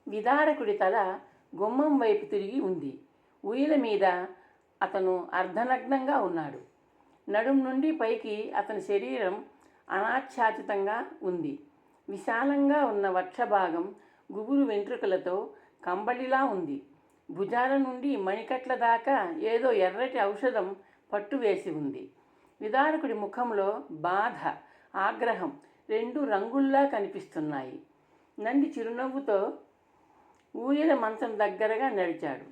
విదారకుడి తల గుమ్మం వైపు తిరిగి ఉంది. ఊయల మీద అతను అర్ధనగ్నంగా ఉన్నాడు. నడుం నుండి పైకి అతని శరీరం అనాచ్ఛాదితంగా ఉంది. విశాలంగా ఉన్న వక్షభాగం గుబురు వెంట్రుకలతో కంబళిలా ఉంది. భుజాల నుండి మణికట్ల దాకా ఏదో ఎర్రటి ఔషధం పట్టువేసి ఉంది. విదారకుడి ముఖంలో బాధ, ఆగ్రహం రెండు రంగుల్లా కనిపిస్తున్నాయి. నంది చిరునవ్వుతో ఊయల మంచం దగ్గరగా నడిచాడు.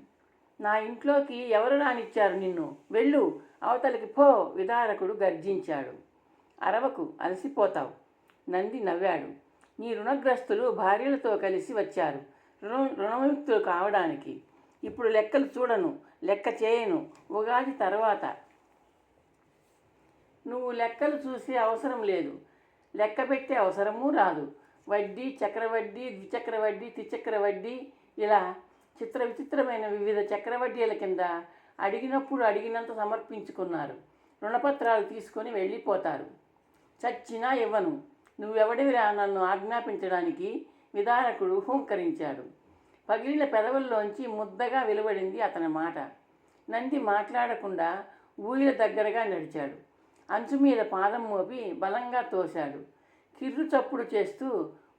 నా ఇంట్లోకి ఎవరు రానిచ్చారు నిన్ను? వెళ్ళు, అవతలికి పో, విదారకుడు గర్జించాడు. అరవకు, అలసిపోతావు. నంది నవ్వాడు. నీ రుణగ్రస్తులు భార్యలతో కలిసి వచ్చారు రుణవిముక్తులు కావడానికి. ఇప్పుడు లెక్కలు చూడను, లెక్క చేయను. ఉగాది తర్వాత. నువ్వు లెక్కలు చూసే అవసరం లేదు, లెక్క పెట్టే అవసరమూ రాదు. వడ్డీ, చక్రవడ్డీ, ద్విచక్రవడ్డీ, త్రిచక్రవడ్డీ, ఇలా విచిత్రమైన వివిధ చక్రవడ్డీల కింద అడిగినప్పుడు అడిగినంత సమర్పించుకున్నారు. రుణపత్రాలు తీసుకొని వెళ్ళిపోతారు. చచ్చినా ఇవ్వను. నువ్వెవడివిరా నన్ను ఆజ్ఞాపించడానికి? విదారకుడు హూంకరించాడు. పగిలిన పెదవుల్లోంచి ముద్దగా వెలువడింది అతని మాట. నంది మాట్లాడకుండా ఊయల దగ్గరగా నడిచాడు. అంచు మీద పాదం మోపి బలంగా తోశాడు. కిర్రు చప్పుడు చేస్తూ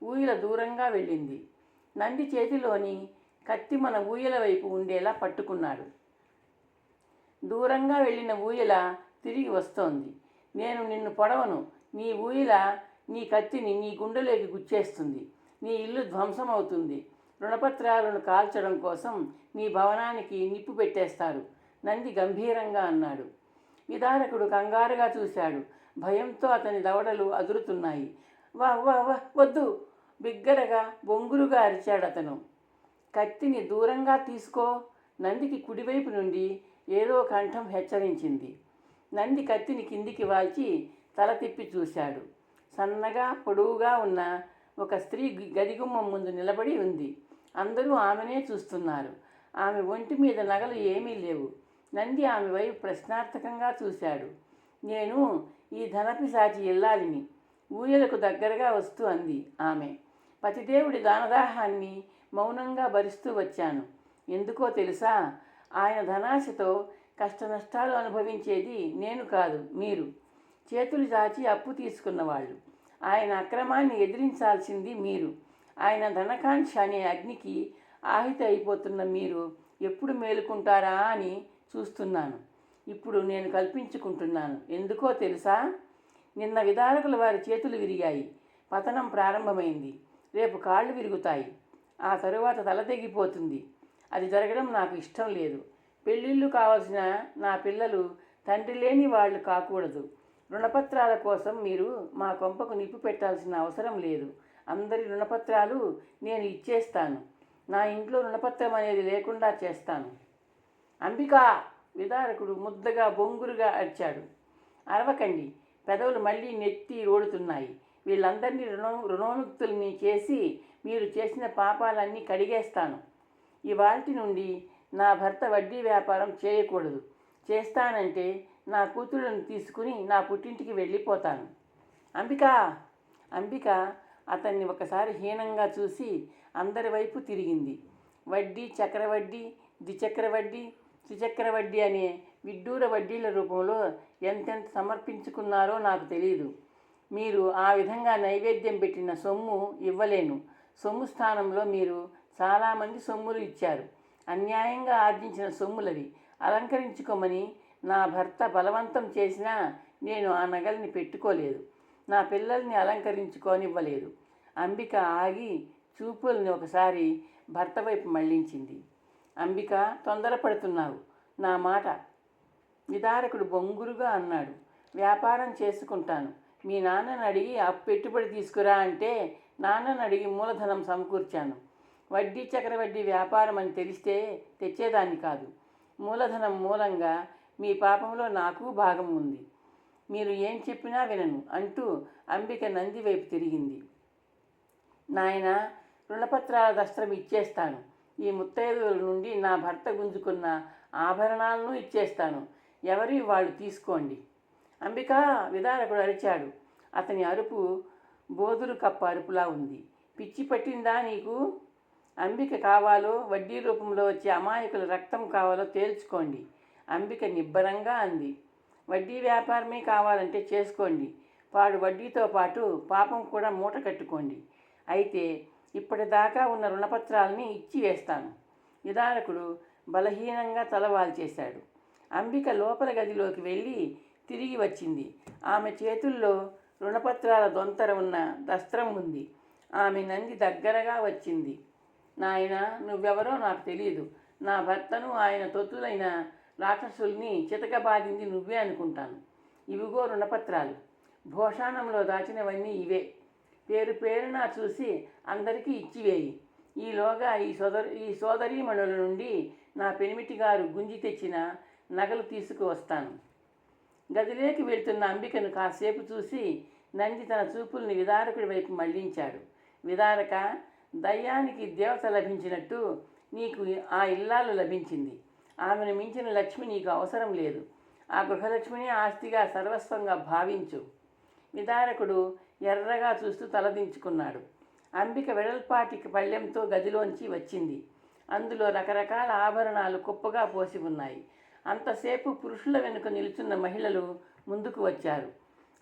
ఊయల దూరంగా వెళ్ళింది. నంది చేతిలోని కత్తి మన ఊయల వైపు ఉండేలా పట్టుకున్నాడు. దూరంగా వెళ్ళిన ఊయల తిరిగి వస్తోంది. నేను నిన్ను పొడవను. నీ ఊయల నీ కత్తిని నీ గుండెలోకి గుచ్చేస్తుంది. నీ ఇల్లు ధ్వంసమవుతుంది. రుణపత్రాలను కాల్చడం కోసం నీ భవనానికి నిప్పు పెట్టేస్తారు. నంది గంభీరంగా అన్నాడు. విదారకుడు కంగారుగా చూశాడు. భయంతో అతని దవడలు అదురుతున్నాయి. వా వా వా వద్దు, బిగ్గరగా బొంగురుగా అరిచాడు అతను. కత్తిని దూరంగా తీసుకో. నందికి కుడివైపు నుండి ఏదో కంఠం హెచ్చరించింది. నంది కత్తిని కిందికి వాల్చి తల తిప్పి చూశాడు. సన్నగా పొడవుగా ఉన్న ఒక స్త్రీ గదిగుమ్మం ముందు నిలబడి ఉంది. అందరూ ఆమెనే చూస్తున్నారు. ఆమె ఒంటి మీద నగలు ఏమీ లేవు. నంది ఆమె వైపు ప్రశ్నార్థకంగా చూశాడు. నేను ఈ ధనపిశాచి ఇల్లాలిని, ఊయలకు దగ్గరగా వస్తూ అంది ఆమె. పతిదేవుడి దానదాహాన్ని మౌనంగా భరిస్తూ వచ్చాను. ఎందుకో తెలుసా? ఆయన ధనాశతో కష్టనష్టాలు అనుభవించేది నేను కాదు, మీరు. చేతులు చాచి అప్పు తీసుకున్నవాళ్ళు. ఆయన అక్రమాన్ని ఎదిరించాల్సింది మీరు. ఆయన ధనకాంక్ష అనే అగ్నికి ఆహితి అయిపోతున్న మీరు ఎప్పుడు మేలుకుంటారా అని చూస్తున్నాను. ఇప్పుడు నేను కల్పించుకుంటున్నాను. ఎందుకో తెలుసా? నిన్న విదారకుల వారి చేతులు విరిగాయి. పతనం ప్రారంభమైంది. రేపు కాళ్ళు విరుగుతాయి. ఆ తరువాత తల తెగిపోతుంది. అది జరగడం నాకు ఇష్టం లేదు. పెళ్ళిళ్ళు కావాల్సిన నా పిల్లలు తండ్రి లేని వాళ్ళు కాకూడదు. రుణపత్రాల కోసం మీరు మా కొంపకు నిప్పు పెట్టాల్సిన అవసరం లేదు. అందరి రుణపత్రాలు నేను ఇచ్చేస్తాను. నా ఇంట్లో రుణపత్రం అనేది లేకుండా చేస్తాను. అంబికా! విదారకుడు ముద్దగా బొంగురుగా అరిచాడు. అరవకండి. పెదవులు మళ్ళీ నెత్తి రోడుతున్నాయి. వీళ్ళందరినీ రుణోన్ముక్తుల్ని చేసి మీరు చేసిన పాపాలన్నీ కడిగేస్తాను. ఇవాల్టి నుండి నా భర్త వడ్డీ వ్యాపారం చేయకూడదు. చేస్తానంటే నా కూతుళ్ళను తీసుకుని నా పుట్టింటికి వెళ్ళిపోతాను. అంబికా! అంబిక అతన్ని ఒకసారి హీనంగా చూసి అందరి వైపు తిరిగింది. వడ్డీ, చక్రవడ్డీ, ద్విచక్రవడ్డీ, త్రిచక్రవడ్డీ అనే విడ్డూర వడ్డీల రూపంలో ఎంతెంత సమర్పించుకున్నారో నాకు తెలియదు. మీరు ఆ విధంగా నైవేద్యం పెట్టిన సొమ్ము ఇవ్వలేను. సొమ్ము స్థానంలో మీరు చాలామంది సొమ్ములు ఇచ్చారు. అన్యాయంగా ఆర్జించిన సొమ్ములవి. అలంకరించుకోమని నా భర్త బలవంతం చేసినా నేను ఆ నగల్ని పెట్టుకోలేదు. నా పిల్లల్ని అలంకరించుకోనివ్వలేదు. అంబిక ఆగి చూపుల్ని ఒకసారి భర్త వైపు మళ్లించింది. అంబిక, తొందరపడుతున్నావు. నా మాట. విదారకుడు బొంగురుగా అన్నాడు. వ్యాపారం చేసుకుంటాను. మీ నాన్నని అడిగి పెట్టుబడి తీసుకురా అంటే నాన్నని అడిగి మూలధనం సమకూర్చాను. వడ్డీ, చక్రవడ్డీ వ్యాపారం అని తెలిస్తే తెచ్చేదాన్ని కాదు. మూలధనం మూలంగా మీ పాపంలో నాకు భాగం ఉంది. మీరు ఏం చెప్పినా వినను అంటూ అంబిక నంది వైపు తిరిగింది. నాయన, రుణపత్రాల దస్త్రం ఇచ్చేస్తాను. ఈ ముత్తైదువుల నుండి నా భర్త గుంజుకున్న ఆభరణాలను ఇచ్చేస్తాను. ఎవరి వాళ్ళు తీసుకోండి. అంబికా! విదారకుడు అరిచాడు. అతని అరుపు బోదురు కప్ప అరుపులా ఉంది. పిచ్చి పట్టిందా నీకు? అంబిక కావాలో వడ్డీ రూపంలో వచ్చే అమాయకుల రక్తం కావాలో తేల్చుకోండి. అంబిక నిబ్బరంగా అంది. వడ్డీ వ్యాపారమే కావాలంటే చేసుకోండి. పాడు వడ్డీతో పాటు పాపం కూడా మూట కట్టుకోండి. అయితే ఇప్పటిదాకా ఉన్న రుణపత్రాలని ఇచ్చి వేస్తాను. విదారకుడు బలహీనంగా తలవాల్చేశాడు. అంబిక లోపల గదిలోకి వెళ్ళి తిరిగి వచ్చింది. ఆమె చేతుల్లో రుణపత్రాల దొంతర ఉన్న దస్త్రం ఉంది. ఆమె నంది దగ్గరగా వచ్చింది. నాయనా, నువ్వెవరో నాకు తెలియదు. నా భర్తను ఆయన తొత్తులైన రాక్షసుల్ని చితకబాదింది నువ్వే అనుకుంటాను. ఇవిగో రుణపత్రాలు. భోషాణంలో దాచినవన్నీ ఇవే. పేరు పేరున చూసి అందరికీ ఇచ్చివేయి. ఈలోగా ఈ సోదరీమణుల నుండి నా పెనిమిటి గారు గుంజి తెచ్చిన నగలు తీసుకువస్తాను. గదిలోకి వెళ్తున్న అంబికను కాసేపు చూసి నంది తన చూపుల్ని విదారకుడి వైపు మళ్లించాడు. విదారక, దయ్యానికి దేవత లభించినట్టు నీకు ఆ ఇల్లాలు లభించింది. ఆమెను మించిన లక్ష్మి నీకు అవసరం లేదు. ఆ గృహలక్ష్మిని ఆస్తిగా సర్వస్వంగా భావించు. విదారకుడు ఎర్రగా చూస్తూ తలదించుకున్నాడు. అంబిక వెడల్పాటి పళ్ళెంతో గదిలోంచి వచ్చింది. అందులో రకరకాల ఆభరణాలు కుప్పగా పోసి ఉన్నాయి. అంతసేపు పురుషుల వెనుక నిలుచున్న మహిళలు ముందుకు వచ్చారు.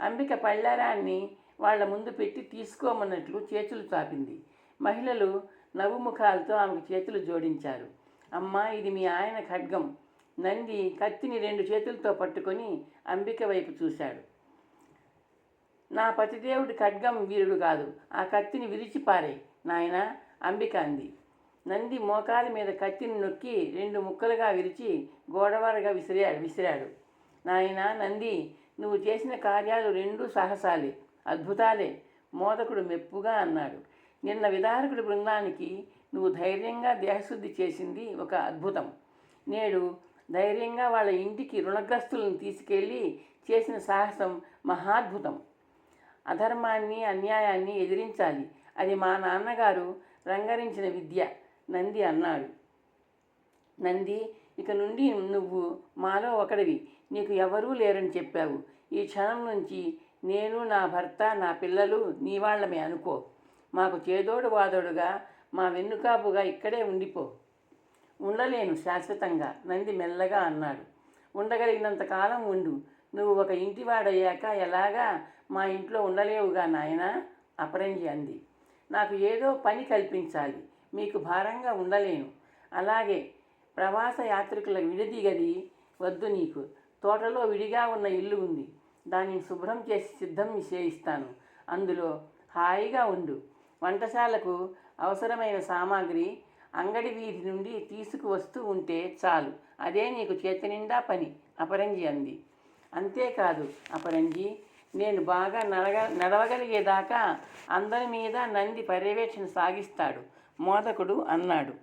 అంబిక పళ్ళారాన్ని వాళ్ల ముందు పెట్టి తీసుకోమన్నట్లు చేతులు చాపింది. మహిళలు నవ్వుముఖాలతో ఆమెకు చేతులు జోడించారు. అమ్మా, ఇది మీ ఆయన ఖడ్గం. నంది కత్తిని 2 చేతులతో పట్టుకొని అంబిక వైపు చూశాడు. నా పతిదేవుడి ఖడ్గం వీరుడు కాదు. ఆ కత్తిని విరిచిపారే నాయనా, అంబిక అంది. నంది మోకాలి మీద కత్తిని నొక్కి 2 ముక్కలుగా విరిచి గోడవారగా విసిరాడు. నాయనా నంది, నువ్వు చేసిన కార్యాలు 2 సాహసాలే, అద్భుతాలే. మోదకుడు మెప్పుగా అన్నాడు. నిన్న విదారకుడి బృందానికి నువ్వు ధైర్యంగా దేహశుద్ధి చేసింది ఒక అద్భుతం. నేడు ధైర్యంగా వాళ్ళ ఇంటికి రుణగ్రస్తులను తీసుకెళ్ళి చేసిన సాహసం మహాద్భుతం. అధర్మాన్ని అన్యాయాన్ని ఎదిరించాలి. అది మా నాన్నగారు రంగరించిన విద్య, నంది అన్నాడు. నంది, ఇక నుండి నువ్వు మాలో ఒకడివి. నీకు ఎవరూ లేరని చెప్పావు. ఈ క్షణం నుంచి నేను, నా భర్త, నా పిల్లలు నీ వాళ్ళమే అనుకో. మాకు చేదోడు వాదోడుగా, మా వెన్నుకాపుగా ఇక్కడే ఉండిపో. ఉండలేను శాశ్వతంగా, నంది మెల్లగా అన్నాడు. ఉండగలిగినంత కాలం ఉండు. నువ్వు ఒక ఇంటివాడయ్యాక ఎలాగా మా ఇంట్లో ఉండలేవుగా నాయనా, అపరంజి అంది. నాకు ఏదో పని కల్పించాలి. మీకు భారంగా ఉండలేను. అలాగే ప్రవాస యాత్రికుల విడిది గది వద్దు నీకు. తోటలో విడిగా ఉన్న ఇల్లు ఉంది. దానిని శుభ్రం చేసి సిద్ధం చేయిస్తాను. అందులో హాయిగా ఉండు. వంటశాలకు అవసరమైన సామాగ్రి అంగడి వీధి నుండి తీసుకువస్తూ ఉంటే చాలు. అదే నీకు చేతినిండా పని, అపరంజి అంది. అంతేకాదు అపరంజి, నేను బాగా నడవగలిగేదాకా అందరి మీద నంది పర్యవేక్షణ సాగిస్తాడు, మోదకుడు అన్నాడు.